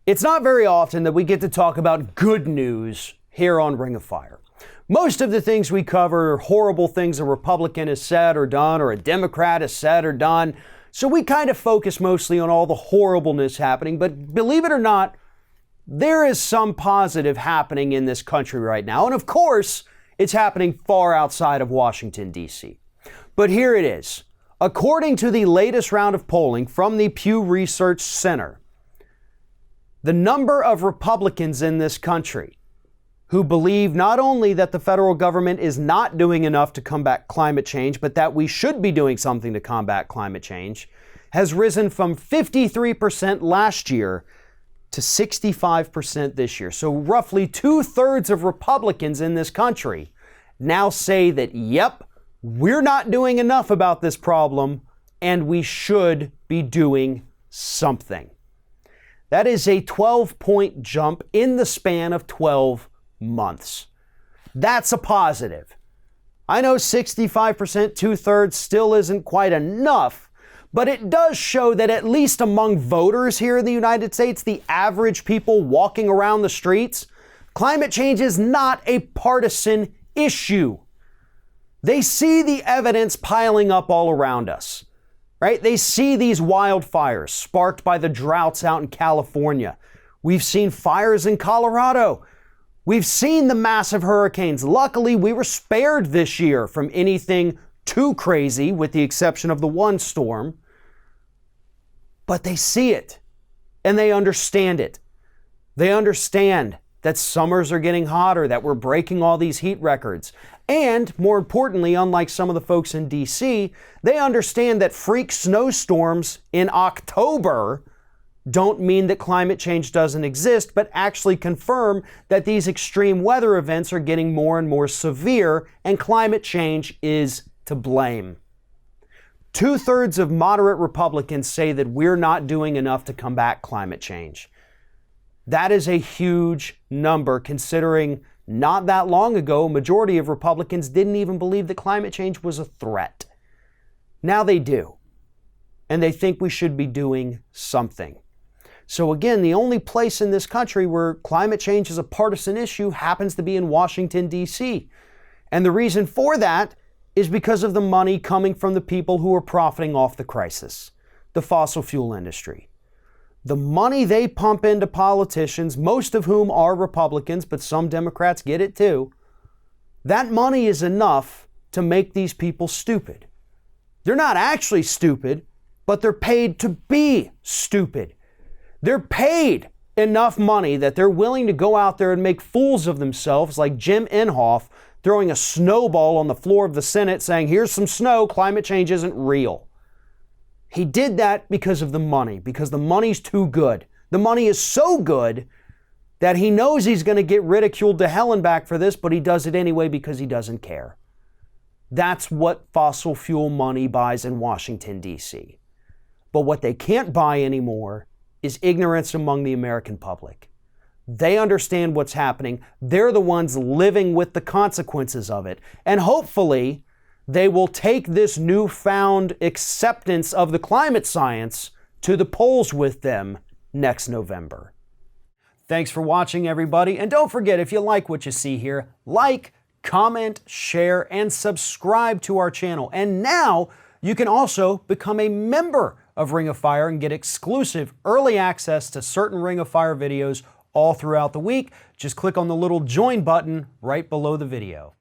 It's not very often that we get to talk about good news here on Ring of Fire. Most of the things we cover are horrible things a Republican has said or done, or a Democrat has said or done. So we kind of focus mostly on all the horribleness happening. But believe it or not, there is some positive happening in this country right now. And of course, it's happening far outside of Washington, D.C. But here it is. According to the latest round of polling from the Pew Research Center, the number of Republicans in this country who believe not only that the federal government is not doing enough to combat climate change, but that we should be doing something to combat climate change, has risen from 53% last year to 65% this year. So roughly 2/3 of Republicans in this country now say that, yep, we're not doing enough about this problem and we should be doing something. That is a 12-point jump in the span of 12 months. That's a positive. I know 65%, 2/3 still isn't quite enough, but it does show that at least among voters here in the United States, the average people walking around the streets, climate change is not a partisan issue. They see the evidence piling up all around us. Right? They see these wildfires sparked by the droughts out in California. We've seen fires in Colorado. We've seen the massive hurricanes. Luckily, we were spared this year from anything too crazy, with the exception of the one storm. But they see it and they understand it. They understand that summers are getting hotter, that we're breaking all these heat records. And more importantly, unlike some of the folks in DC, they understand that freak snowstorms in October don't mean that climate change doesn't exist, but actually confirm that these extreme weather events are getting more and more severe, and climate change is to blame. 2/3 of moderate Republicans say that we're not doing enough to combat climate change. That is a huge number, considering not that long ago, a majority of Republicans didn't even believe that climate change was a threat. Now they do. And they think we should be doing something. So again, the only place in this country where climate change is a partisan issue happens to be in Washington, D.C. And the reason for that is because of the money coming from the people who are profiting off the crisis, the fossil fuel industry. The money they pump into politicians, most of whom are Republicans, but some Democrats get it too, that money is enough to make these people stupid. They're not actually stupid, but they're paid to be stupid. They're paid enough money that they're willing to go out there and make fools of themselves, like Jim Inhofe throwing a snowball on the floor of the Senate saying, here's some snow, climate change isn't real. He did that because of the money, because the money's too good. The money is so good that he knows he's going to get ridiculed to hell and back for this, but he does it anyway because he doesn't care. That's what fossil fuel money buys in Washington, D.C. But what they can't buy anymore is ignorance among the American public. They understand what's happening. They're the ones living with the consequences of it. And hopefully, they will take this newfound acceptance of the climate science to the polls with them next November. Thanks for watching, everybody. And don't forget, if you like what you see here, like, comment, share, and subscribe to our channel. And now you can also become a member of Ring of Fire and get exclusive early access to certain Ring of Fire videos all throughout the week. Just click on the little join button right below the video.